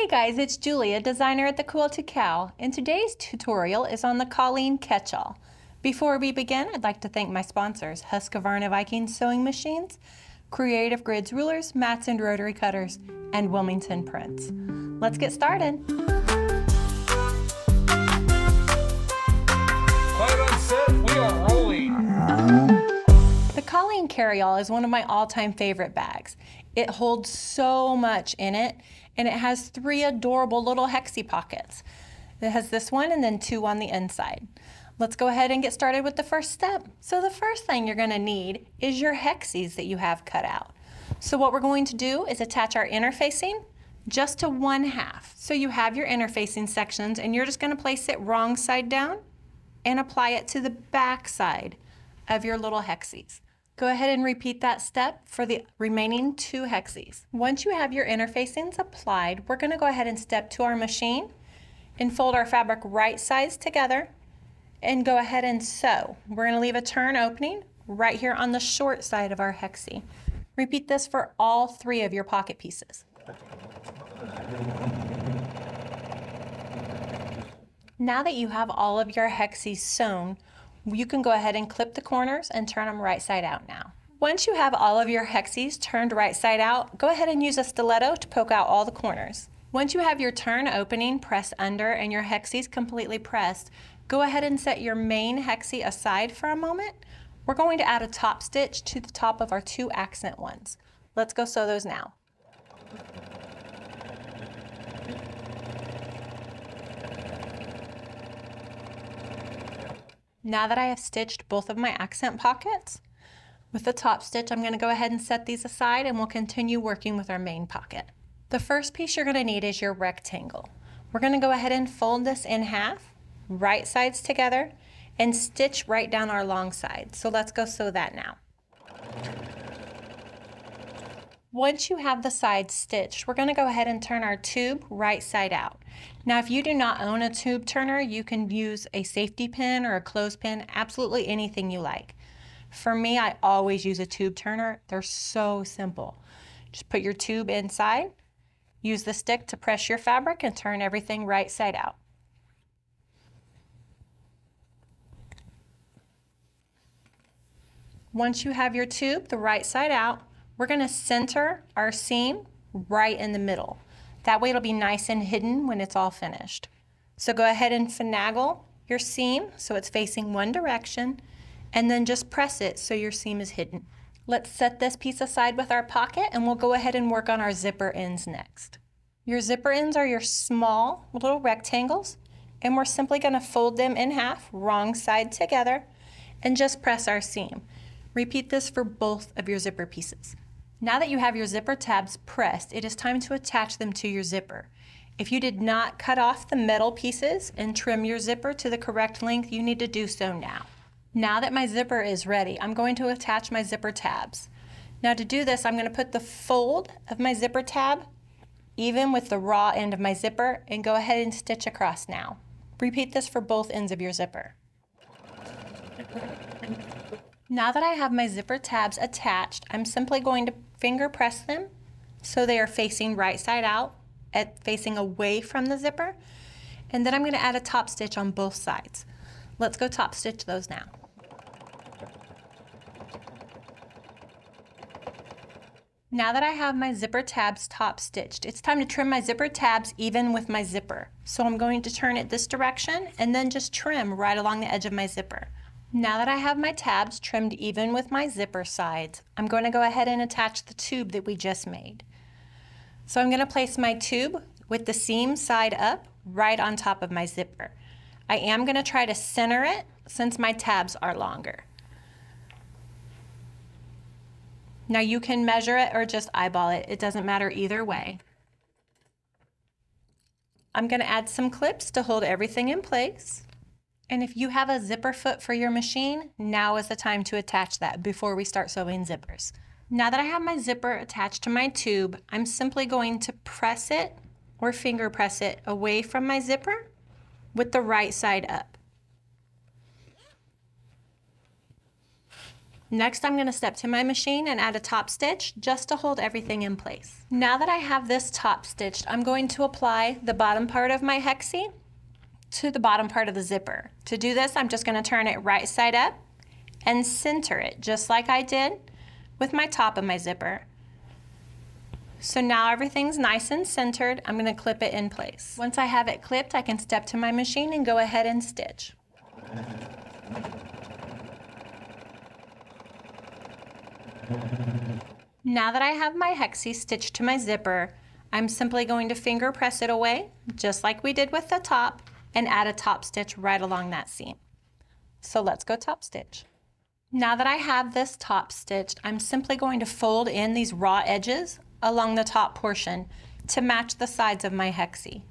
Hey guys, it's Julia, designer at the Quilted Cow, and today's tutorial is on the Colleen Catch All. Before we begin, I'd like to thank my sponsors, Husqvarna Viking Sewing Machines, Creative Grids Rulers, Mats and Rotary Cutters, and Wilmington Prints. Let's get started. Quiet on set, we are rolling. The Colleen Carry All is one of my all-time favorite bags. It holds so much in it, and it has 3 adorable little hexie pockets. It has this one and then 2 on the inside. Let's go ahead and get started with the first step. So the first thing you're going to need is your hexies that you have cut out. So what we're going to do is attach our interfacing just to 1/2. So you have your interfacing sections and you're just going to place it wrong side down and apply it to the back side of your little hexies. Go ahead and repeat that step for the remaining 2 hexies. Once you have your interfacings applied, we're going to go ahead and step to our machine and fold our fabric right sides together and go ahead and sew. We're going to leave a turn opening right here on the short side of our hexie. Repeat this for all 3 of your pocket pieces. Now that you have all of your hexies sewn, you can go ahead and clip the corners and turn them right side out now. Once you have all of your hexies turned right side out, go ahead and use a stiletto to poke out all the corners. Once you have your turn opening pressed under and your hexies completely pressed, go ahead and set your main hexie aside for a moment. We're going to add a top stitch to the top of our 2 accent ones. Let's go sew those now. Now that I have stitched both of my accent pockets, with the top stitch I'm going to go ahead and set these aside and we'll continue working with our main pocket. The first piece you're going to need is your rectangle. We're going to go ahead and fold this in half, right sides together, and stitch right down our long side. So let's go sew that now. Once you have the sides stitched, we're going to go ahead and turn our tube right side out. Now if you do not own a tube turner, you can use a safety pin or a clothespin, absolutely anything you like. For me, I always use a tube turner. They're so simple. Just put your tube inside, use the stick to press your fabric and turn everything right side out. Once you have your tube the right side out, we're going to center our seam right in the middle. That way it'll be nice and hidden when it's all finished. So go ahead and finagle your seam so it's facing one direction and then just press it so your seam is hidden. Let's set this piece aside with our pocket and we'll go ahead and work on our zipper ends next. Your zipper ends are your small little rectangles and we're simply going to fold them in half, wrong side together, and just press our seam. Repeat this for both of your zipper pieces. Now that you have your zipper tabs pressed, it is time to attach them to your zipper. If you did not cut off the metal pieces and trim your zipper to the correct length, you need to do so now. Now that my zipper is ready, I'm going to attach my zipper tabs. Now to do this, I'm going to put the fold of my zipper tab even with the raw end of my zipper and go ahead and stitch across now. Repeat this for both ends of your zipper. Now that I have my zipper tabs attached, I'm simply going to finger press them so they are facing right side out, facing away from the zipper, and then I'm going to add a top stitch on both sides. Let's go top stitch those now. Now that I have my zipper tabs top stitched, it's time to trim my zipper tabs even with my zipper. So I'm going to turn it this direction and then just trim right along the edge of my zipper. Now that I have my tabs trimmed even with my zipper sides, I'm going to go ahead and attach the tube that we just made. So I'm going to place my tube with the seam side up right on top of my zipper. I am going to try to center it since my tabs are longer. Now you can measure it or just eyeball it. It doesn't matter either way. I'm going to add some clips to hold everything in place. And if you have a zipper foot for your machine, now is the time to attach that before we start sewing zippers. Now that I have my zipper attached to my tube, I'm simply going to press it or finger press it away from my zipper with the right side up. Next, I'm going to step to my machine and add a top stitch just to hold everything in place. Now that I have this top stitched, I'm going to apply the bottom part of my hexie to the bottom part of the zipper. To do this, I'm just going to turn it right side up and center it just like I did with my top of my zipper. So now everything's nice and centered. I'm going to clip it in place. Once I have it clipped, I can step to my machine and go ahead and stitch. Now that I have my hexie stitched to my zipper, I'm simply going to finger press it away, just like we did with the top, and add a top stitch right along that seam. So let's go top stitch. Now that I have this top stitched, I'm simply going to fold in these raw edges along the top portion to match the sides of my hexie.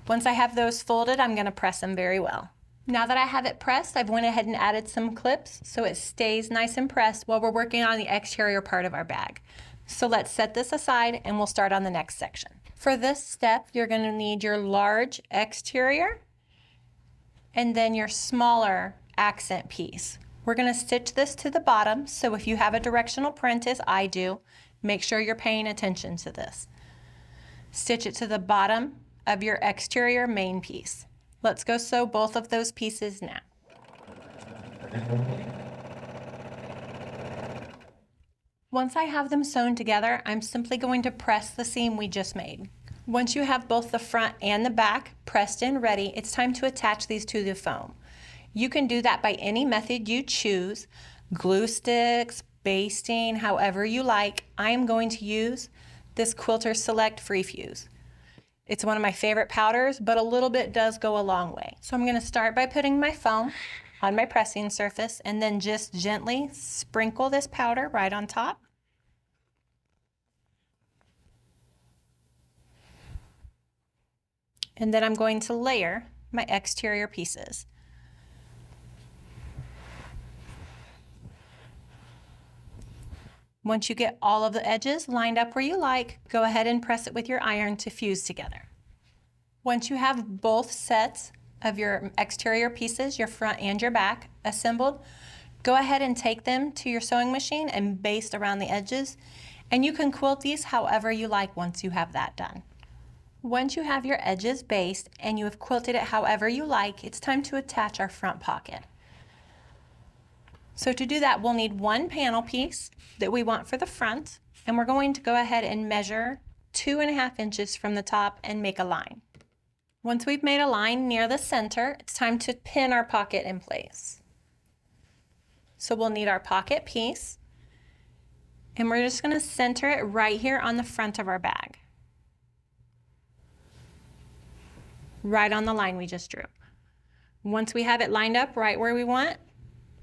Once I have those folded, I'm going to press them very well. Now that I have it pressed, I've went ahead and added some clips so it stays nice and pressed while we're working on the exterior part of our bag. So let's set this aside and we'll start on the next section. For this step, you're going to need your large exterior and then your smaller accent piece. We're going to stitch this to the bottom, so if you have a directional print as I do, make sure you're paying attention to this. Stitch it to the bottom of your exterior main piece. Let's go sew both of those pieces now. Once I have them sewn together, I'm simply going to press the seam we just made. Once you have both the front and the back pressed in ready, it's time to attach these to the foam. You can do that by any method you choose, glue sticks, basting, however you like. I am going to use this Quilter Select Free Fuse. It's one of my favorite powders, but a little bit does go a long way. So I'm going to start by putting my foam on my pressing surface and then just gently sprinkle this powder right on top. And then I'm going to layer my exterior pieces. Once you get all of the edges lined up where you like, go ahead and press it with your iron to fuse together. Once you have both sets of your exterior pieces, your front and your back, assembled, go ahead and take them to your sewing machine and baste around the edges, and you can quilt these however you like once you have that done. Once you have your edges basted and you have quilted it however you like, it's time to attach our front pocket. So to do that, we'll need one panel piece that we want for the front, and we're going to go ahead and measure 2.5 inches from the top and make a line. Once we've made a line near the center, it's time to pin our pocket in place. So we'll need our pocket piece, and we're just going to center it right here on the front of our bag, right on the line we just drew. Once we have it lined up right where we want,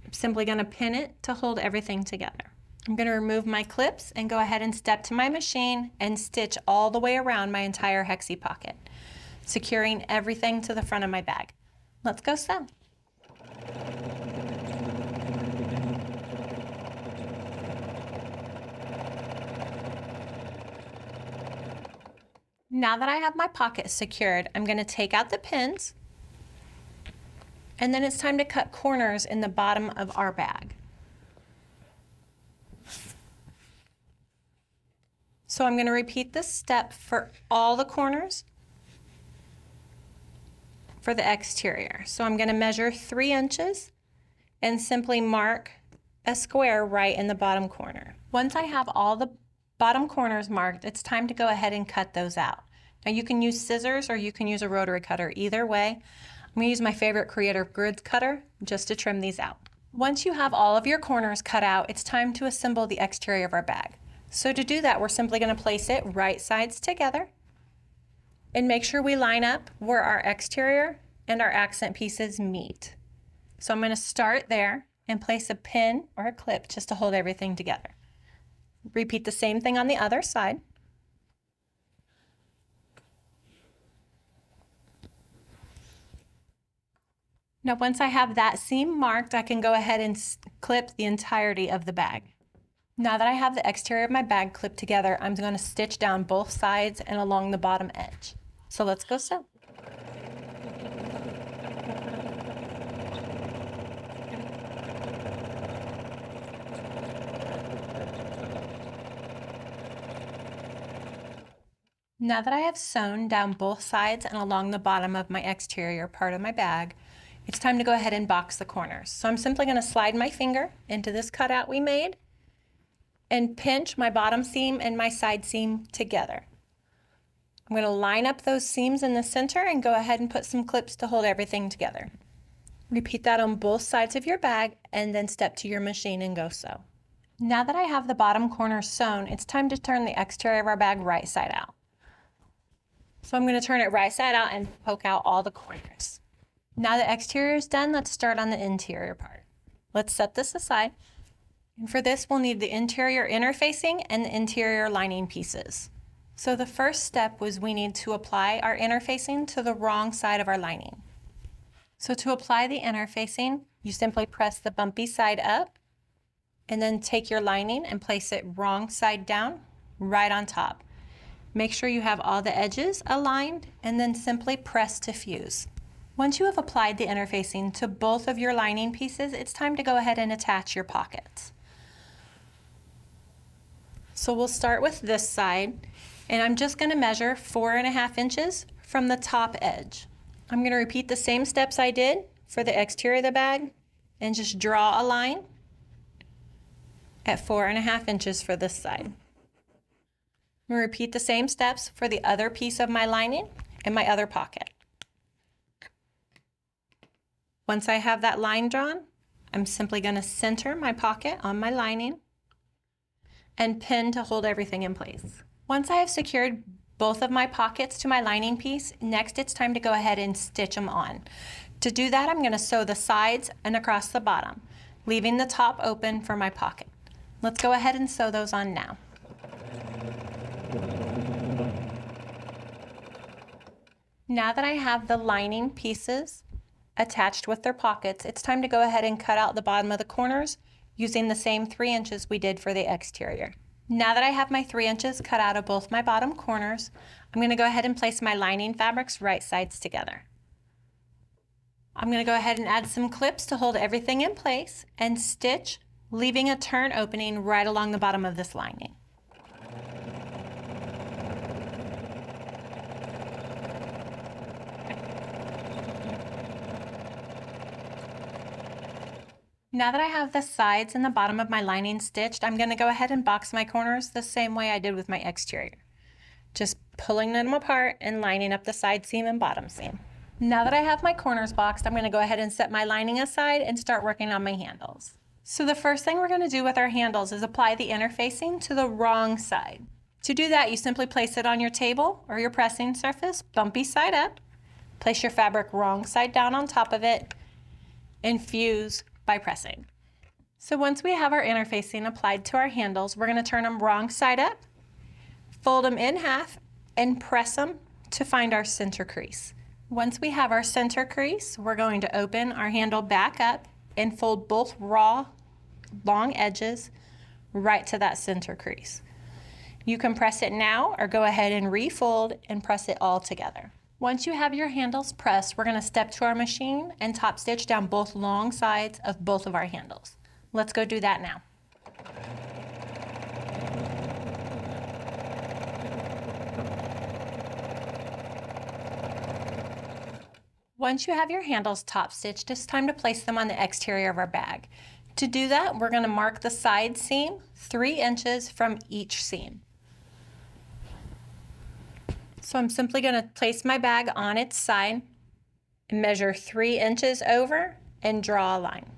I'm simply going to pin it to hold everything together. I'm going to remove my clips and go ahead and step to my machine and stitch all the way around my entire hexie pocket, securing everything to the front of my bag. Let's go sew. Now that I have my pocket secured, I'm going to take out the pins, and then it's time to cut corners in the bottom of our bag. So I'm going to repeat this step for all the corners for the exterior. So I'm going to measure 3 inches and simply mark a square right in the bottom corner. Once I have all the bottom corners marked, it's time to go ahead and cut those out. Now you can use scissors or you can use a rotary cutter. Either way, I'm going to use my favorite Creative Grids cutter just to trim these out. Once you have all of your corners cut out, it's time to assemble the exterior of our bag. So to do that, we're simply going to place it right sides together and make sure we line up where our exterior and our accent pieces meet. So I'm going to start there and place a pin or a clip just to hold everything together. Repeat the same thing on the other side. Now once I have that seam marked, I can go ahead and clip the entirety of the bag. Now that I have the exterior of my bag clipped together, I'm going to stitch down both sides and along the bottom edge. So let's go sew. Now that I have sewn down both sides and along the bottom of my exterior part of my bag, it's time to go ahead and box the corners. So I'm simply going to slide my finger into this cutout we made and pinch my bottom seam and my side seam together. I'm going to line up those seams in the center and go ahead and put some clips to hold everything together. Repeat that on both sides of your bag and then step to your machine and go sew. Now that I have the bottom corner sewn, it's time to turn the exterior of our bag right side out. So I'm going to turn it right side out and poke out all the corners. Now the exterior is done, let's start on the interior part. Let's set this aside. And for this, we'll need the interior interfacing and the interior lining pieces. So the first step was we need to apply our interfacing to the wrong side of our lining. So to apply the interfacing, you simply press the bumpy side up and then take your lining and place it wrong side down, right on top. Make sure you have all the edges aligned and then simply press to fuse. Once you have applied the interfacing to both of your lining pieces, it's time to go ahead and attach your pockets. So we'll start with this side, and I'm just going to measure 4.5 inches from the top edge. I'm going to repeat the same steps I did for the exterior of the bag and just draw a line at 4.5 inches for this side. I'm going to repeat the same steps for the other piece of my lining and my other pocket. Once I have that line drawn, I'm simply going to center my pocket on my lining and pin to hold everything in place. Once I have secured both of my pockets to my lining piece, next it's time to go ahead and stitch them on. To do that, I'm going to sew the sides and across the bottom, leaving the top open for my pocket. Let's go ahead and sew those on now. Now that I have the lining pieces attached with their pockets, it's time to go ahead and cut out the bottom of the corners using the same 3 inches we did for the exterior. Now that I have my 3 inches cut out of both my bottom corners, I'm going to go ahead and place my lining fabrics right sides together. I'm going to go ahead and add some clips to hold everything in place and stitch, leaving a turn opening right along the bottom of this lining. Now that I have the sides and the bottom of my lining stitched, I'm going to go ahead and box my corners the same way I did with my exterior. Just pulling them apart and lining up the side seam and bottom seam. Now that I have my corners boxed, I'm going to go ahead and set my lining aside and start working on my handles. So the first thing we're going to do with our handles is apply the interfacing to the wrong side. To do that, you simply place it on your table or your pressing surface, bumpy side up, place your fabric wrong side down on top of it, and fuse by pressing. So once we have our interfacing applied to our handles, we're going to turn them wrong side up, fold them in half, and press them to find our center crease. Once we have our center crease, we're going to open our handle back up and fold both raw, long edges right to that center crease. You can press it now or go ahead and refold and press it all together. Once you have your handles pressed, we're going to step to our machine and top stitch down both long sides of both of our handles. Let's go do that now. Once you have your handles top stitched, it's time to place them on the exterior of our bag. To do that, we're going to mark the side seam 3 inches from each seam. So I'm simply going to place my bag on its side and measure 3 inches over and draw a line.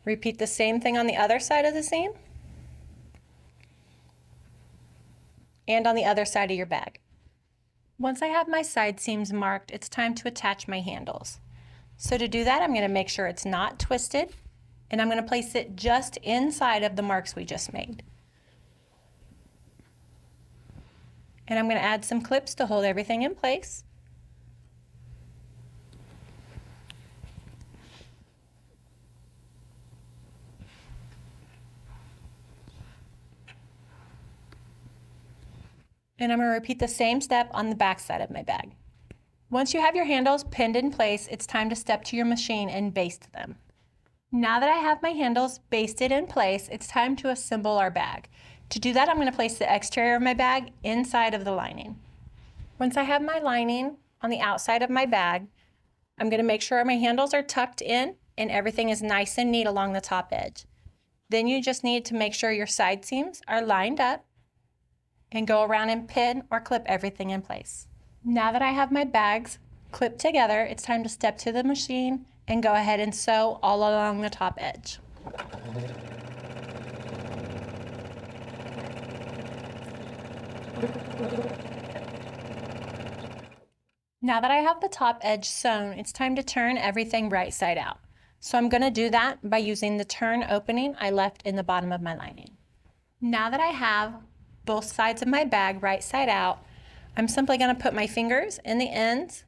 Repeat the same thing on the other side of the seam and on the other side of your bag. Once I have my side seams marked, it's time to attach my handles. So to do that, I'm going to make sure it's not twisted, and I'm going to place it just inside of the marks we just made. And I'm going to add some clips to hold everything in place. And I'm going to repeat the same step on the back side of my bag. Once you have your handles pinned in place, it's time to step to your machine and baste them. Now that I have my handles basted in place, it's time to assemble our bag. To do that, I'm going to place the exterior of my bag inside of the lining. Once I have my lining on the outside of my bag, I'm going to make sure my handles are tucked in and everything is nice and neat along the top edge. Then you just need to make sure your side seams are lined up and go around and pin or clip everything in place. Now that I have my bags clipped together, it's time to step to the machine and go ahead and sew all along the top edge. Now that I have the top edge sewn, it's time to turn everything right side out. So I'm going to do that by using the turn opening I left in the bottom of my lining. Now that I have both sides of my bag right side out, I'm simply going to put my fingers in the ends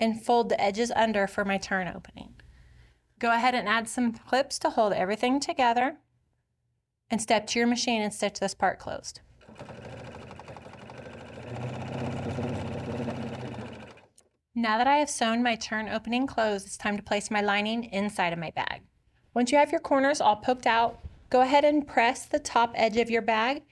and fold the edges under for my turn opening. Go ahead and add some clips to hold everything together and step to your machine and stitch this part closed. Now that I have sewn my turn opening closed, it's time to place my lining inside of my bag. Once you have your corners all poked out, go ahead and press the top edge of your bag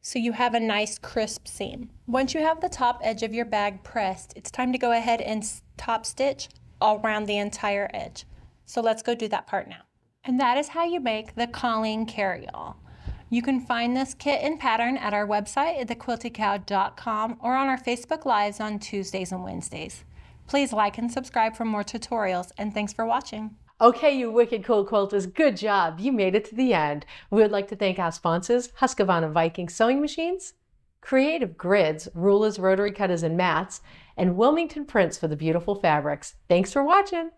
so you have a nice crisp seam. Once you have the top edge of your bag pressed, it's time to go ahead and top stitch all around the entire edge. So let's go do that part now. And that is how you make the Colleen Carry All. You can find this kit and pattern at our website at thequiltedcow.com or on our Facebook Lives on Tuesdays and Wednesdays. Please like and subscribe for more tutorials, and thanks for watching. Okay, you wicked cool quilters, good job. You made it to the end. We would like to thank our sponsors, Husqvarna Viking Sewing Machines, Creative Grids, Rulers, Rotary Cutters, and Mats, and Wilmington Prints for the beautiful fabrics. Thanks for watching.